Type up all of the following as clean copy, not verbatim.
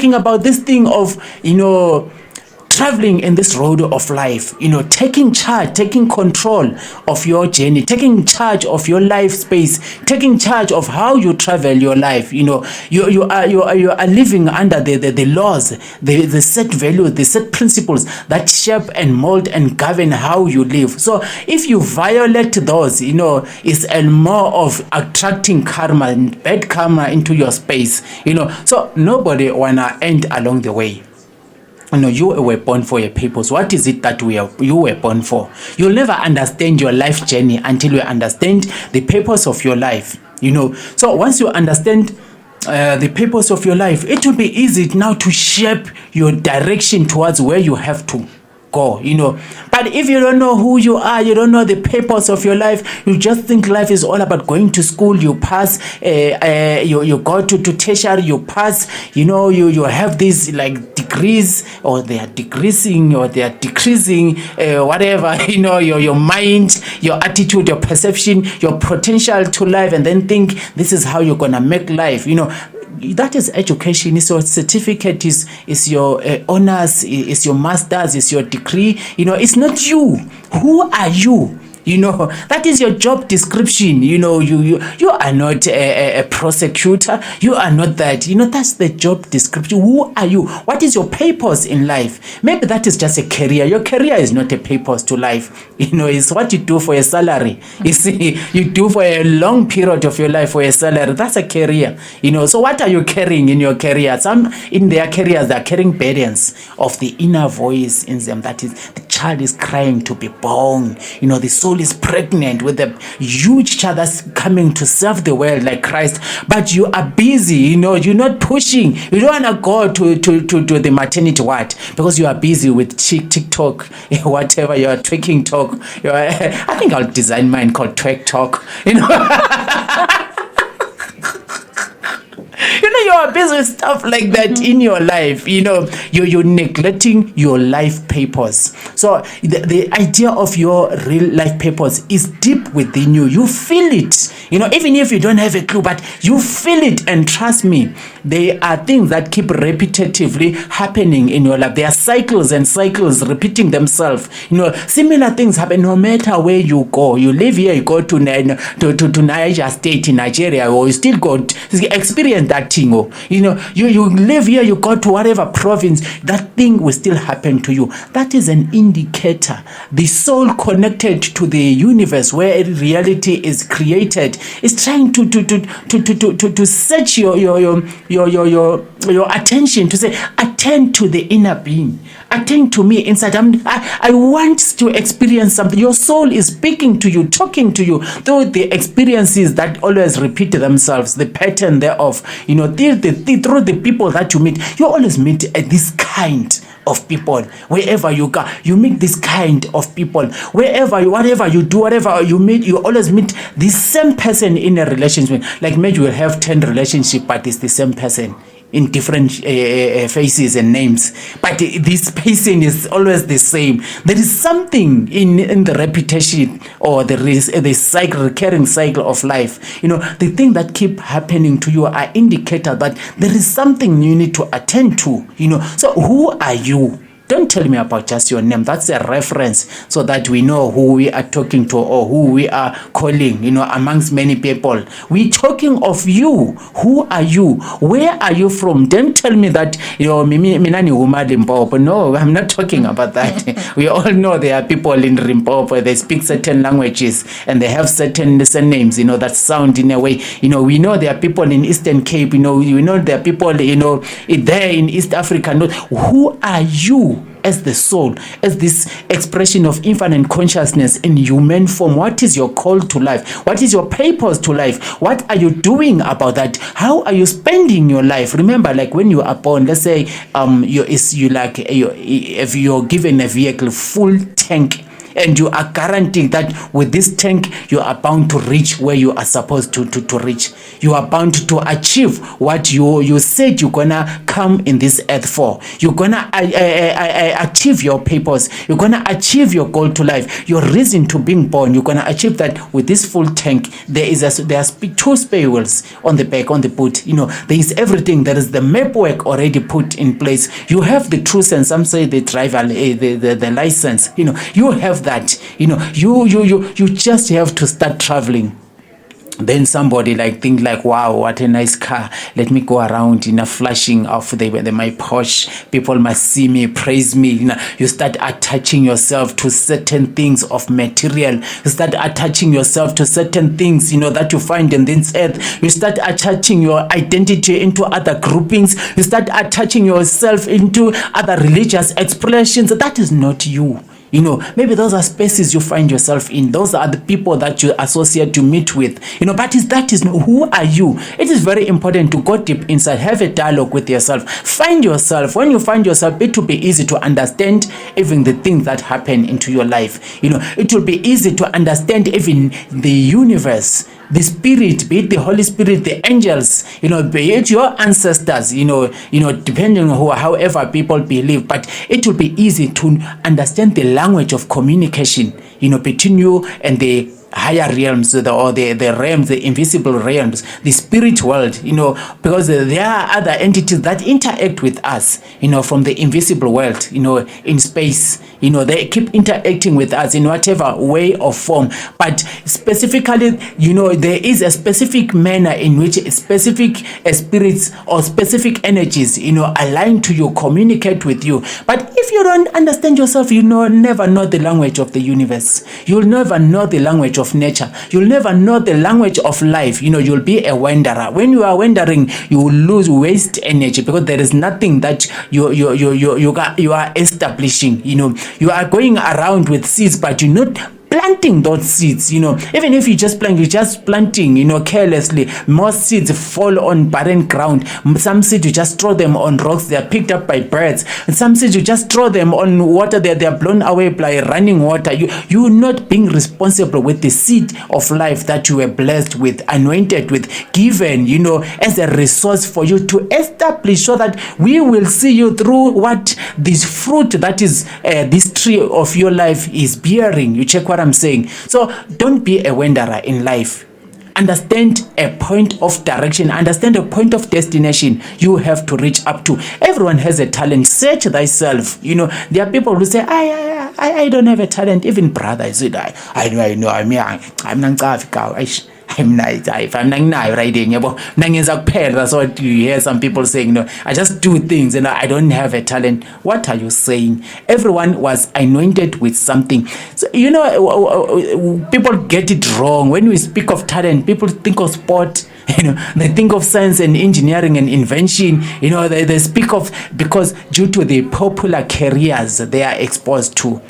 talking about this thing of, traveling in this road of life, taking charge, taking control of your journey, taking charge of your life space, taking charge of how you travel your life. You are living under the laws, the set values, the set principles that shape and mold and govern how you live. So if you violate those, it's a more of attracting karma and bad karma into your space. So nobody wanna end along the way. You were born for a purpose. What is it that you were born for? You'll never understand your life journey until you understand the purpose of your life. So once you understand the purpose of your life, it will be easy now to shape your direction towards where you have to go. But if you don't know who you are, you don't know the purpose of your life, you just think life is all about going to school, you pass, you go to tertiary, you pass, you have these like degrees, or they are decreasing, or they are decreasing, whatever, your mind, your attitude, your perception, your potential to life, and then think this is how you're gonna make life. That is education. Is your certificate, is your honors, is your masters, is your degree. It's not you. Who are you? That is your job description. You are not a prosecutor. You are not that. That's the job description. Who are you? What is your purpose in life? Maybe that is just a career. Your career is not a purpose to life. It's what you do for a salary. You see, you do for a long period of your life for a salary. That's a career. So what are you carrying in your career? Some in their careers, they're carrying burdens of the inner voice in them. That is, the child is crying to be born. The soul is pregnant with a huge child that's coming to serve the world like Christ, but you are busy. You're not pushing. You don't want to go to the maternity ward because you are busy with TikTok, whatever you are twerking talk. I think I'll design mine called twerk talk. You are busy with stuff like that in your life. You're neglecting your life purpose. So the idea of your real life purpose is deep within you. You feel it. Even if you don't have a clue, but you feel it. And trust me, there are things that keep repetitively happening in your life. There are cycles and cycles repeating themselves. Similar things happen no matter where you go. You live here, you go to Niger State in Nigeria, or you still go to experience that thing. You live here, you go to whatever province, that thing will still happen to you. That is an indicator. The soul connected to the universe where reality is created is trying to set your attention, to say, attend to the inner being, attend to me inside. I want to experience something. Your soul is speaking to you, talking to you through the experiences that always repeat themselves, the pattern thereof. Through the people that you meet, you always meet this kind of people. Wherever you go, you meet this kind of people. Whatever you do, whatever you meet, you always meet the same person in a relationship. Like maybe you will have 10 relationships, but it's the same person in different faces and names, but this person is always the same. There is something in the repetition or the recurring cycle of life. The thing that keep happening to you are indicator that there is something you need to attend to. So who are you? Don't tell me about just your name. That's a reference so that we know who we are talking to or who we are calling, amongst many people. We're talking of you. Who are you? Where are you from? Don't tell me that, Minani Uma Limpopo. No, I'm not talking about that. We all know there are people in Limpopo. They speak certain languages and they have certain names, that sound in a way. We know there are people in Eastern Cape. We know there are people, there in East Africa. Who are you? As the soul, as this expression of infinite consciousness in human form. What is your call to life? What is your purpose to life? What are you doing about that? How are you spending your life? Remember, like when you are born, let's say if you're given a vehicle full tank, and you are guaranteed that with this tank you are bound to reach where you are supposed to reach. You are bound to achieve what you said you're gonna come in this earth for. You're gonna achieve your purpose. You're gonna achieve your goal to life, your reason to being born. You're gonna achieve that with this full tank. There are two spare wheels on the back, on the boot. There is everything. There is the map work already put in place. You have the truth, and some say the driver, the license. You have that. You just have to start traveling. Then somebody think wow, what a nice car, let me go around flashing off my Porsche, people must see me, praise me. You start attaching yourself to certain things of material. You start attaching yourself to certain things that you find in this earth. You start attaching your identity into other groupings. You start attaching yourself into other religious expressions. That is not you. Maybe those are spaces you find yourself in. Those are the people that you associate, to meet with. But that is who are you? It is very important to go deep inside, have a dialogue with yourself. Find yourself. When you find yourself, it will be easy to understand even the things that happen into your life. It will be easy to understand even the universe, the spirit, be it the Holy Spirit, the angels, be it your ancestors, depending on however people believe. But it will be easy to understand the language of communication, between you and the higher realms, or the realms, the invisible realms, the spirit world, because there are other entities that interact with us, from the invisible world, in space. They keep interacting with us in whatever way or form. But specifically, there is a specific manner in which specific spirits or specific energies, align to you, communicate with you. But if you don't understand yourself, never know the language of the universe. You'll never know the language of nature. You'll never know the language of life. You'll be a wanderer. When you are wandering, you will waste energy, because there is nothing that you are establishing. You are going around with seeds, but you're not planting those seeds. Even if you're just planting, carelessly. Most seeds fall on barren ground. Some seeds you just throw them on rocks, they are picked up by birds. And some seeds you just throw them on water, they are blown away by running water. You're not being responsible with the seed of life that you were blessed with, anointed with, given, as a resource for you to establish, so that we will see you through what this fruit that is this tree of your life is bearing. You check what I'm saying? So don't be a wanderer in life. Understand a point of direction, understand a point of destination you have to reach up to. Everyone has a talent. Search thyself. There are people who say, I don't have a talent. Even brothers, I know, I'm young, I'm not I'm nice. I'm not writing. That's what you hear some people saying. I just do things and I don't have a talent. What are you saying? Everyone was anointed with something. So, people get it wrong. When we speak of talent, people think of sport. They think of science and engineering and invention. They speak of, because due to the popular careers they are exposed to.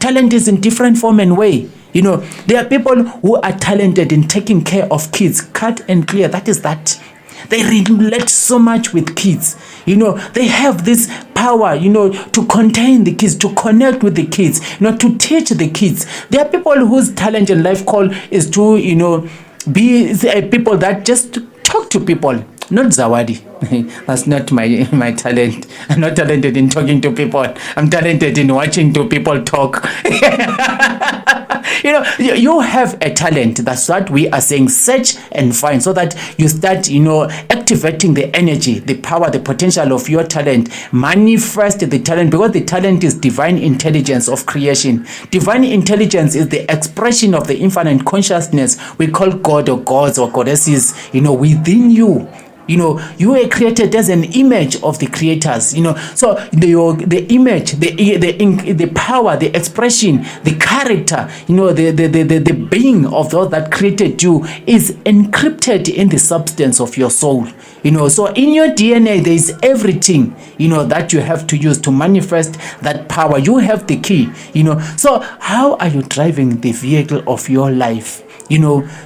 Talent is in different form and way. There are people who are talented in taking care of kids, cut and clear. That is that. They relate so much with kids. They have this power, to contain the kids, to connect with the kids, to teach the kids. There are people whose talent in life call is to, be people that just talk to people. Not Zawadi. That's not my talent. I'm not talented in talking to people. I'm talented in watching two people talk. You have a talent. That's what we are saying. Search and find, so that you start, activating the energy, the power, the potential of your talent. Manifest the talent, because the talent is divine intelligence of creation. Divine intelligence is the expression of the infinite consciousness we call God or gods or goddesses, within you. You were created as an image of the creators. So the image, the power, the expression, the character, the being of those that created you is encrypted in the substance of your soul. So in your DNA there is everything that you have to use to manifest that power. You have the key. So how are you driving the vehicle of your life?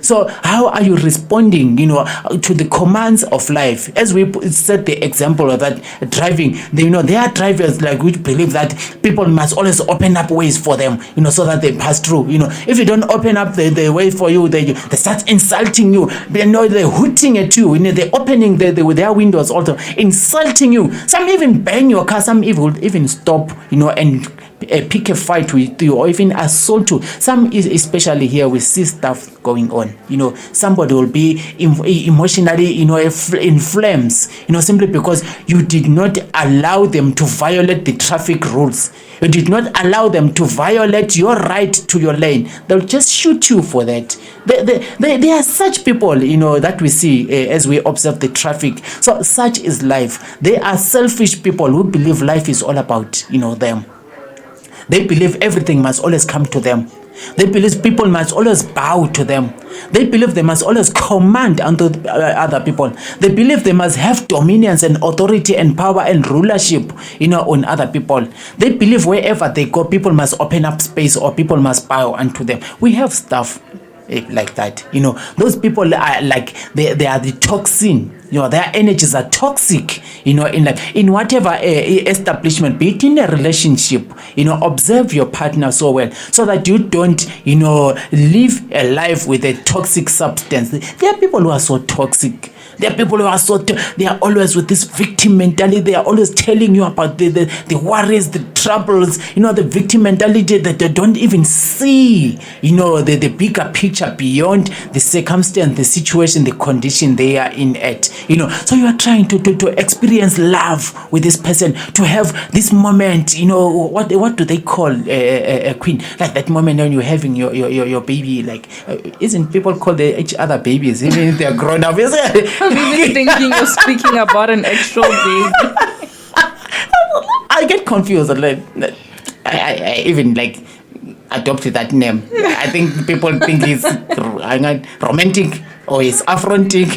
So how are you responding, to the commands of life? As we set the example of that driving, there are drivers like which believe that people must always open up ways for them, so that they pass through. If you don't open up the way for you, they start insulting you. They're hooting at you. They're opening with their windows also, insulting you. Some even bang your car. Some even stop, and pick a fight with you or even assault you. Some especially here we see stuff going on. Somebody will be emotionally, in flames, simply because you did not allow them to violate the traffic rules. You did not allow them to violate your right to your lane. They'll just shoot you for that. There are such people, that we see as we observe the traffic. So such is life. They are selfish people who believe life is all about, them. They believe everything must always come to them. They believe people must always bow to them. They believe they must always command unto other people. They believe they must have dominions and authority and power and rulership, on other people. They believe wherever they go, people must open up space or people must bow unto them. We have stuff like that. Those people are like they are the toxin. Their energies are toxic, in whatever establishment, be it in a relationship, observe your partner so well so that you don't, live a life with a toxic substance. There are people who are so toxic. There are people who are they are always with this victim mentality. They are always telling you about the worries, the troubles, the victim mentality that they don't even see, the bigger picture beyond the circumstance, the situation, the condition they are in at. So you are trying to experience love with this person, to have this moment, what do they call a queen? Like that moment when you're having your baby, like, isn't people call each other babies, even if they're grown up? I'm even thinking you're speaking about an actual baby. I get confused. I even adopted that name. I think people think it's romantic or it's affronting.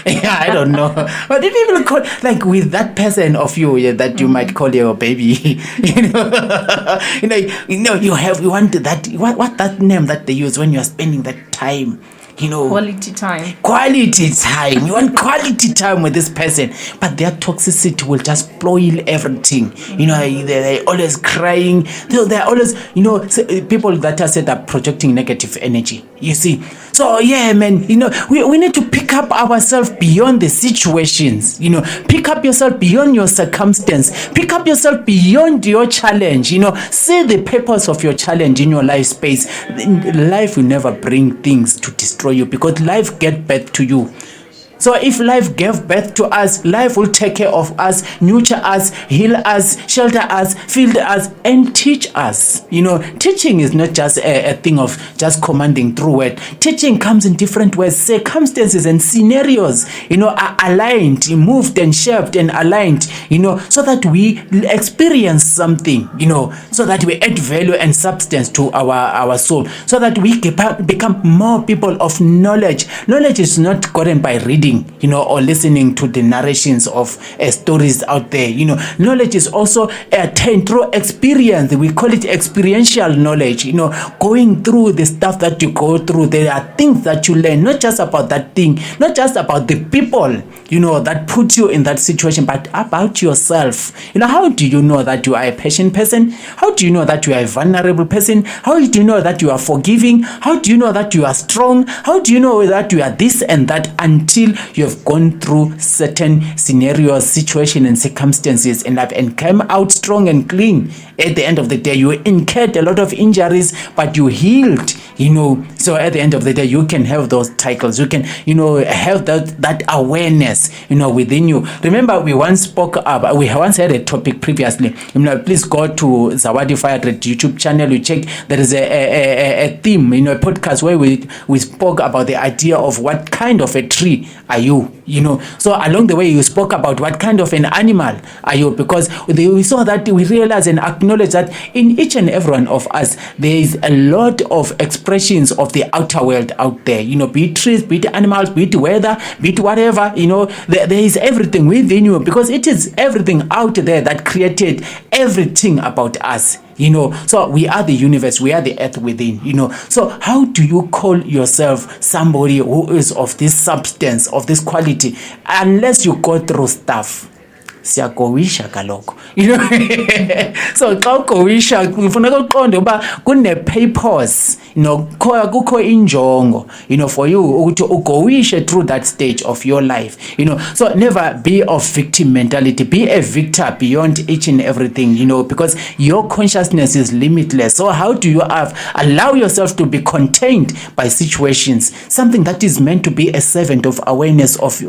I don't know. But if people call with that person of you that you might call your baby, you want that what that name that they use when you are spending that time. Quality time. You want quality time with this person, but their toxicity will just spoil everything. They're always crying. They're always, people that are said are projecting negative energy. You see, so yeah, man. We need to pick up ourselves beyond the situations. Pick up yourself beyond your circumstance. Pick up yourself beyond your challenge. See the purpose of your challenge in your life space. Life will never bring things to destroy you, because life gets birth to you. So if life gave birth to us, life will take care of us, nurture us, heal us, shelter us, feed us, and teach us. Teaching is not just a thing of just commanding through word. Teaching comes in different ways. Circumstances and scenarios, are aligned, moved and shaped and aligned, so that we experience something, so that we add value and substance to our soul, so that we become more people of knowledge. Knowledge is not gotten by reading, or listening to the narrations of stories out there. Knowledge is also attained through experience. We call it experiential knowledge. Going through the stuff that you go through, there are things that you learn, not just about that thing, not just about the people, that put you in that situation, but about yourself. How do you know that you are a patient person? How do you know that you are a vulnerable person? How do you know that you are forgiving? How do you know that you are strong? How do you know that you are this and that, until you have gone through certain scenarios, situations, and circumstances in life and came out strong and clean? At the end of the day, you incurred a lot of injuries, but you healed. So at the end of the day, you can have those titles. You can, have that awareness, within you. Remember, we once had a topic previously. Please go to Zawadi Fire YouTube channel. You check. There is a theme, a podcast where we spoke about the idea of what kind of a tree are you. So along the way, you spoke about what kind of an animal are you, because we saw that, we realized and acknowledge that in each and every one of us, there is a lot of expressions of the outer world out there, be it trees, be it animals, be it weather, be it whatever, there is everything within you, because it is everything out there that created everything about us. So we are the universe, we are the earth within, So how do you call yourself somebody who is of this substance, of this quality, unless you go through stuff? Siyagowisha kaloko, so xa ugowisha kufuneka uqonde uba kune-purpose, kukho injongo, for you ukuthi ugowishe through that stage of your life, so never be of victim mentality. Be a victor beyond each and everything, because your consciousness is limitless. So how do you allow yourself to be contained by situations, something that is meant to be a servant of awareness of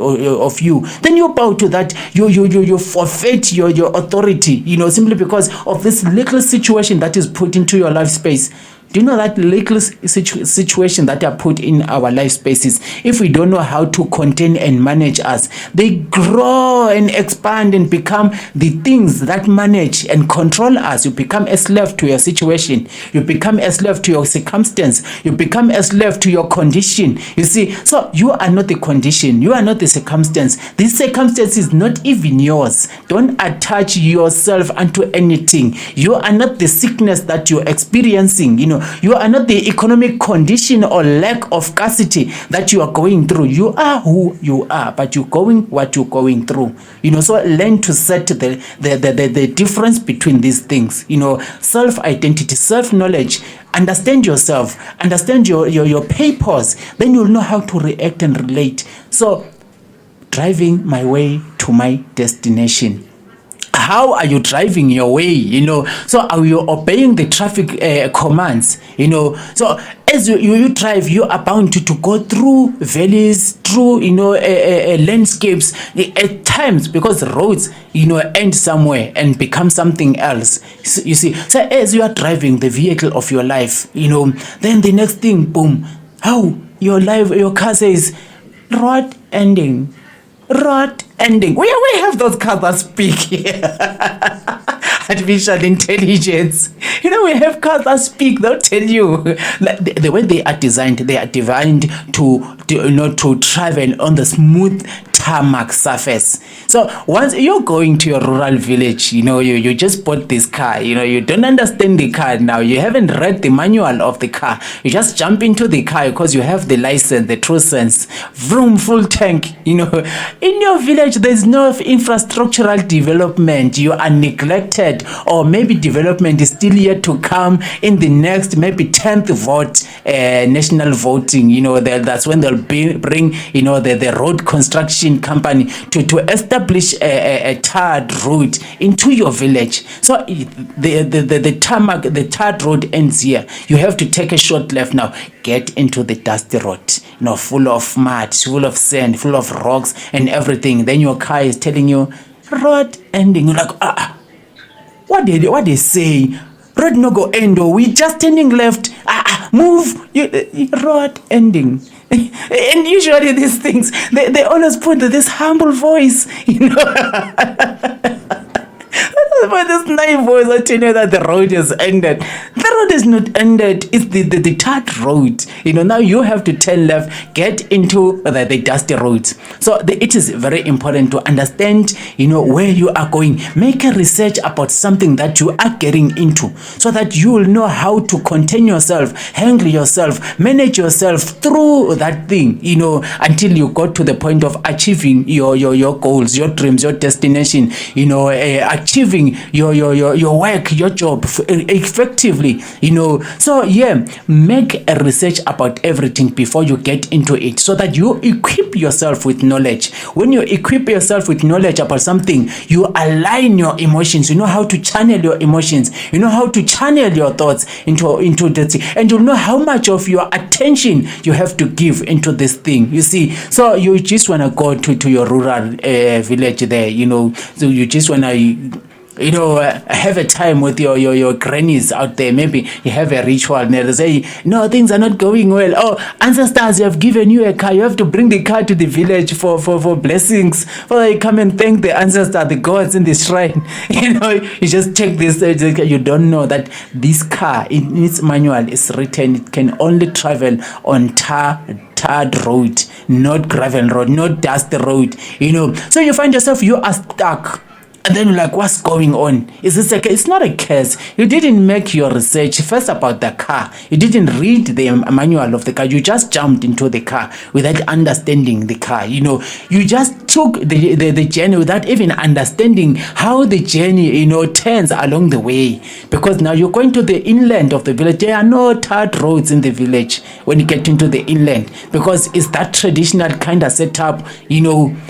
you? Then you bow to that, you forfeit your authority, simply because of this little situation that is put into your life space. Do you know that little situation that are put in our life spaces, if we don't know how to contain and manage us, they grow and expand and become the things that manage and control us. You become a slave to your situation. You become a slave to your circumstance. You become a slave to your condition. You see, so you are not the condition. You are not the circumstance. This circumstance is not even yours. Don't attach yourself unto anything. You are not the sickness that you're experiencing. You are not the economic condition or lack of scarcity that you are going through. You are who you are, but you're going what you're going through. So learn to set the difference between these things. Self-identity, self-knowledge. Understand yourself. Understand your purpose. Then you'll know how to react and relate. So, driving my way to my destination. How are you driving your way? So are you obeying the traffic commands? So as you drive, you are bound to go through valleys, through landscapes at times, because roads end somewhere and become something else. So, you see, so as you are driving the vehicle of your life, then the next thing, boom, how your car says road ending. Road ending. We have those cars that speak. Artificial intelligence. We have cars that speak. They'll tell you. Like the way they are designed to travel on the smooth tarmac surface. So once you're going to your rural village, you just bought this car, you don't understand the car now. You haven't read the manual of the car. You just jump into the car because you have the license, the true sense, vroom, full tank. In your village, there's no infrastructural development. You are neglected, or maybe development is still yet to come in the next maybe 10th vote, national voting. That's when they'll bring the road construction company to establish a tarred road into your village. So the tarred road ends here. You have to take a short left now. Get into the dusty road, full of mud, full of sand, full of rocks and everything. Then your car is telling you road ending. You're like, what they say? Road no go end, or we just turning left. Move, road ending. And usually these things, they always put this humble voice, But this nice voice that tell you that the road is ended. The road is not ended. It's the tarred road. Now you have to turn left, get into the dusty roads. So it is very important to understand, where you are going. Make a research about something that you are getting into, so that you will know how to contain yourself, handle yourself, manage yourself through that thing, until you got to the point of achieving your goals, your dreams, your destination, achieving your work, your job effectively, So make a research about everything before you get into it, so that you equip yourself with knowledge. When you equip yourself with knowledge about something, you align your emotions. You know how to channel your emotions. You know how to channel your thoughts into that, and you'll know how much of your attention you have to give into this thing. You see, so you just want to go to your rural village there, so you just want to have a time with your grannies out there. Maybe you have a ritual and they say, no, things are not going well. Oh, ancestors, you have given you a car. You have to bring the car to the village for blessings. For you come and thank the ancestor, the gods in the shrine. You just check this. You don't know that this car, in its manual, is written, it can only travel on tarred road, not gravel road, not dust road. So you find yourself, you are stuck And then you're like, what's going on? Is this it's not a curse. You didn't make your research first about the car. You didn't read the manual of the car. You just jumped into the car without understanding the car. You just took the journey without even understanding how the journey, turns along the way. Because now you're going to the inland of the village. There are no tarred roads in the village when you get into the inland, because it's that traditional kind of setup,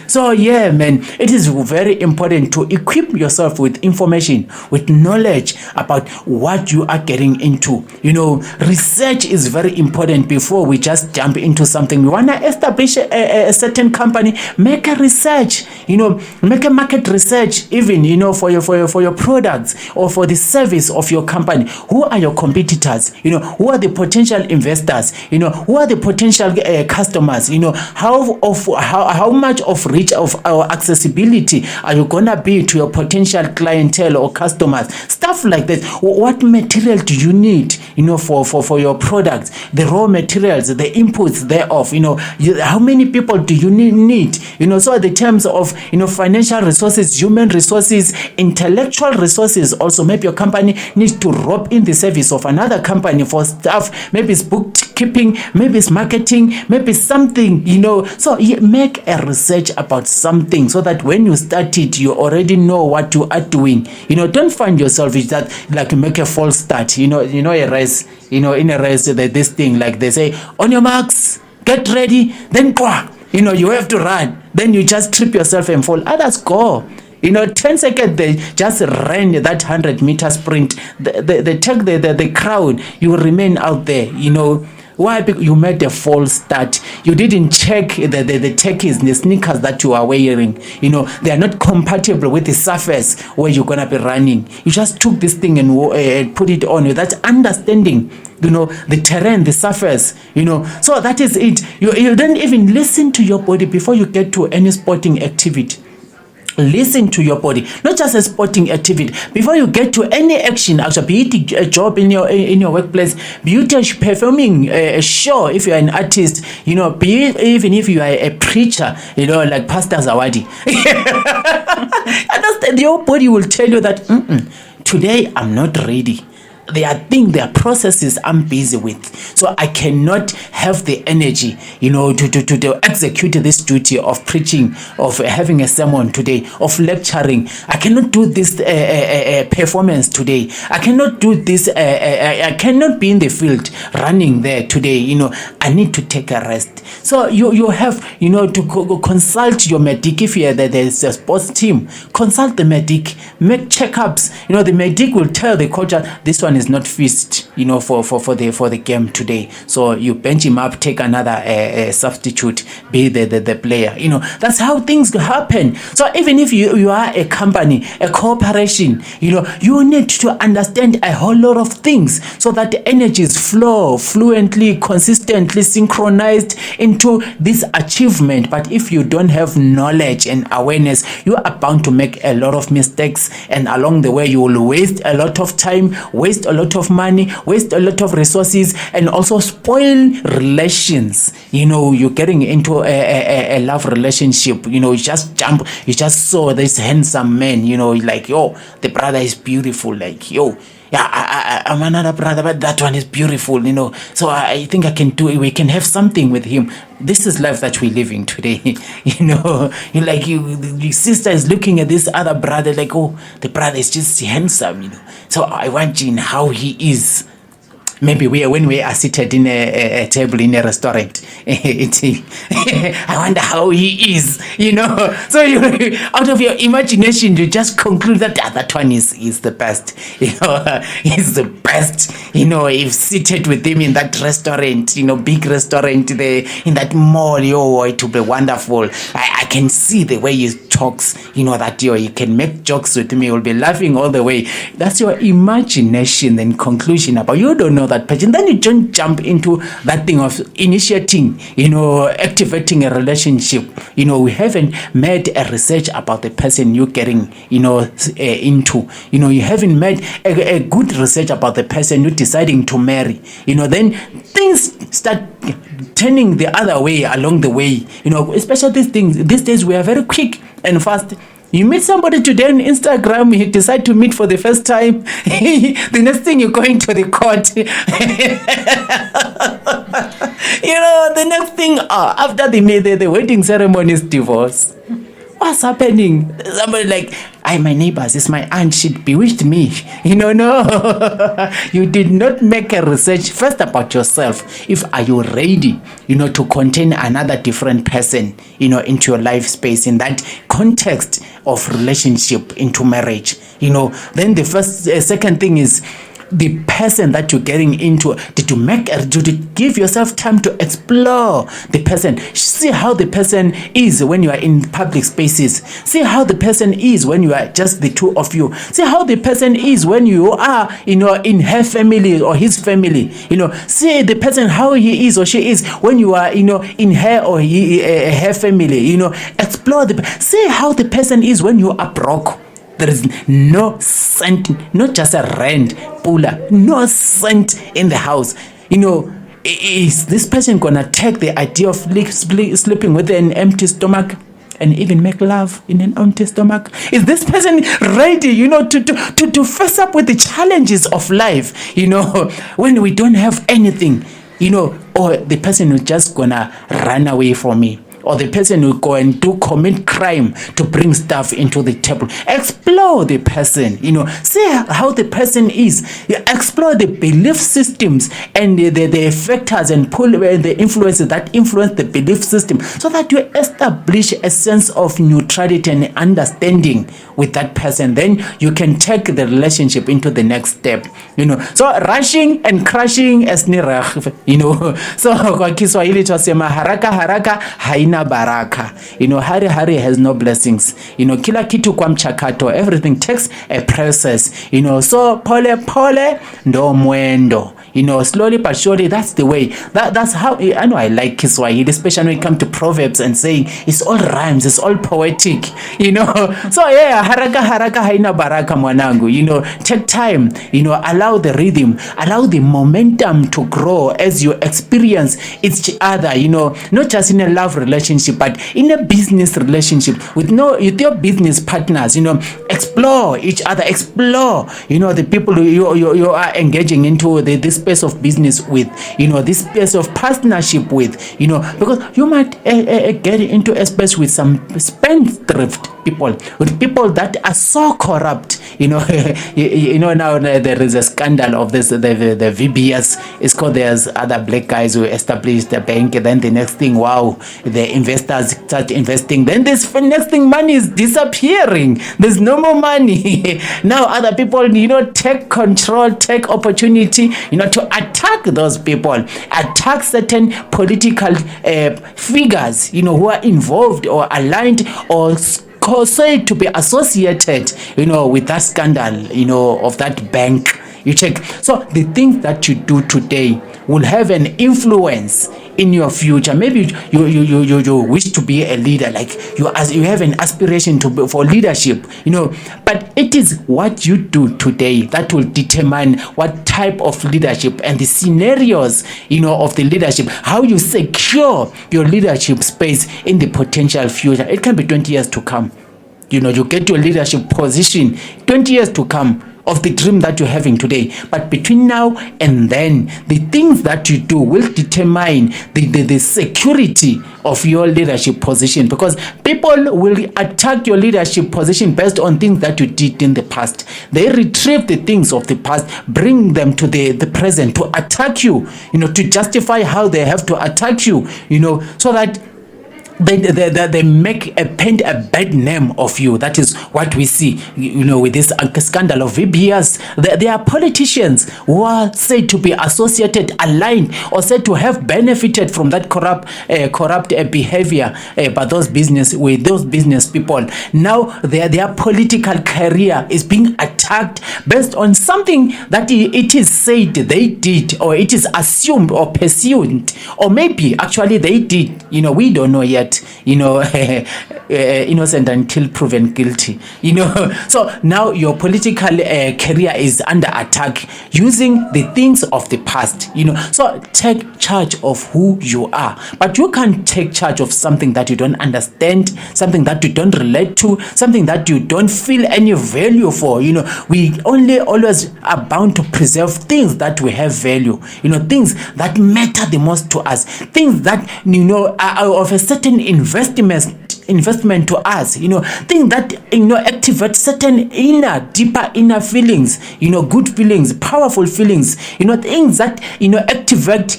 So yeah, man, it is very important to equip yourself with information, with knowledge about what you are getting into. Research is very important before we just jump into something. You want to establish a certain company, make a research, make a market research, even, for your products or for the service of your company. Who are your competitors? Who are the potential investors? Who are the potential customers? How much of reach of our accessibility are you gonna be to your potential clientele or customers? Stuff like that. What material do you need, for your products? The raw materials, the inputs thereof. How many people do you need? So the terms of financial resources, human resources, intellectual resources. Also, maybe your company needs to rope in the service of another company for stuff. Maybe it's bookkeeping, maybe it's marketing, maybe something. So make a research about something so that when you start it, you already know what you are doing. Don't find yourself is that like make a false start. A race. In a race, this thing like they say, on your marks, get ready, then you have to run. Then you just trip yourself and fall. Others go. 10 seconds, they just ran that 100-meter sprint. They take the crowd. You will remain out there, Why? Because you made a false start. You didn't check the techies, the sneakers that you are wearing. They are not compatible with the surface where you're going to be running. You just took this thing and put it on without understanding, the terrain, the surface, So that is it. You don't even listen to your body before you get to any sporting activity. Listen to your body, not just a sporting activity. Before you get to any action, actually, be it a job in your workplace, be it performing a show if you are an artist, be it even if you are a preacher, like Pastor Zawadi. Understand, your body will tell you that today I'm not ready. There are processes I'm busy with, so I cannot have the energy, to execute this duty of preaching, of having a sermon today, of lecturing. I cannot do this performance today. I cannot do this. I cannot be in the field running there today. I need to take a rest. So you have, to consult your medic. If there's a sports team, consult the medic. Make checkups. The medic will tell the coach this one is not fit, for the game today. So you bench him up, take another substitute, be the player. That's how things happen. So even if you are a company, a corporation, you need to understand a whole lot of things so that the energies flow fluently, consistently, synchronized into this achievement. But if you don't have knowledge and awareness, you are bound to make a lot of mistakes, and along the way you will waste a lot of time, waste a lot of money, waste a lot of resources, and also spoil relations. You're getting into a love relationship. You just saw this handsome man, like, yo, the brother is beautiful, like, yo, yeah, I'm another brother, but that one is beautiful, so I think I can do it. We can have something with him. This is life that we're living today. You're like, your sister is looking at this other brother like, oh, the brother is just handsome, so I want you in how he is. Maybe when we are seated in a table in a restaurant, I wonder how he is, So you, out of your imagination, you just conclude that that one is the best, he's the best, if seated with him in that restaurant, big restaurant there in that mall, it will be wonderful. I can see the way he talks, that he can make jokes with me, you'll be laughing all the way. That's your imagination and conclusion about, you don't know that person. Then you don't jump into that thing of initiating, activating a relationship. We haven't made a research about the person you're getting, into. You haven't made a good research about the person you're deciding to marry. Then things start turning the other way along the way. Especially these days we are very quick and fast. You meet somebody today on Instagram, you decide to meet for the first time. The next thing you're going to the court. The next thing after the wedding ceremony is divorce. What's happening? Somebody like, my neighbors, it's my aunt, she bewitched me. No. You did not make a research first about yourself. Are you ready, to contain another different person, into your life space in that context of relationship into marriage. Then the second thing is, the person that you're getting into, did you give yourself time to explore the person? See how the person is when you are in public spaces. See how the person is when you are just the two of you. See how the person is when you are, in her family or his family. See the person how he is or she is when you are, in her or her family. Explore see how the person is when you are broke. There is no cent, not just a rent, pula, no cent in the house. Is this person gonna take the idea of sleeping with an empty stomach and even make love in an empty stomach? Is this person ready, to face up with the challenges of life, when we don't have anything, or the person is just gonna run away from me? Or the person will go and commit crime to bring stuff into the table. Explore the person, see how the person is. Explore the belief systems and the factors and the influences that influence the belief system, so that you establish a sense of neutrality and understanding with that person. Then you can take the relationship into the next step. So rushing and crashing as nirach, So kwa Kiswahili twasema haraka haina baraka. Hurry has no blessings. Kila kitu kwa mchakato. Everything takes a process. So pole ndo mwendo. Slowly but surely, that's the way. That's how, I know I like Kiswahili, especially when it comes to proverbs and saying, it's all rhymes, it's all poetic, So yeah, haraka haina baraka mwanangu. Take time, allow the rhythm, allow the momentum to grow as you experience each other, not just in a love relationship, but in a business relationship with your business partners, explore each other, explore, the people you are engaging into this space of business with, this space of partnership with, because you might get into a space with some spendthrift people, with people that are so corrupt, now there is a scandal of this, the VBS is called, there's other black guys who established the bank, then the next thing, wow, the investors start investing, then this next thing, money is disappearing, there's no more money. Now other people, take control, take opportunity, to attack those people, attack certain political figures, who are involved or aligned or said to be associated, with that scandal, of that bank. You check. So the things that you do today will have an influence in your future. Maybe you wish to be a leader, like you have an aspiration for leadership, but it is what you do today that will determine what type of leadership and the scenarios, of the leadership, how you secure your leadership space in the potential future. It can be 20 years to come. You get your leadership position 20 years to come of the dream that you're having today. But between now and then, the things that you do will determine the security of your leadership position, because people will attack your leadership position based on things that you did in the past. They retrieve the things of the past, bring them to the present to attack you, to justify how they have to attack you, so that they paint a bad name of you. That is what we see, with this scandal of VBS. There are politicians who are said to be associated, aligned, or said to have benefited from that corrupt behavior by those business people. Now their political career is being attacked based on something that it is said they did, or it is assumed or pursued, or maybe actually they did. We don't know yet. Innocent until proven guilty. So now your political career is under attack using the things of the past. So take charge of who you are, but you can't take charge of something that you don't understand, something that you don't relate to, something that you don't feel any value for. We only always are bound to preserve things that we have value, things that matter the most to us, things that are of a certain investment to us, things that activate certain deeper inner feelings, good feelings, powerful feelings, things that activate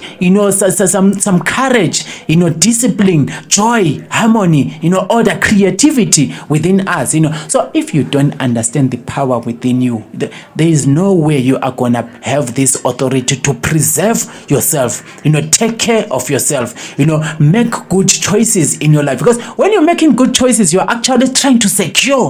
some courage, discipline, joy, harmony, order, creativity within us. So if you don't understand the power within you, there is no way you are gonna have this authority to preserve yourself, take care of yourself, make good choices in your life, because when you're making good choices, you're actually trying to secure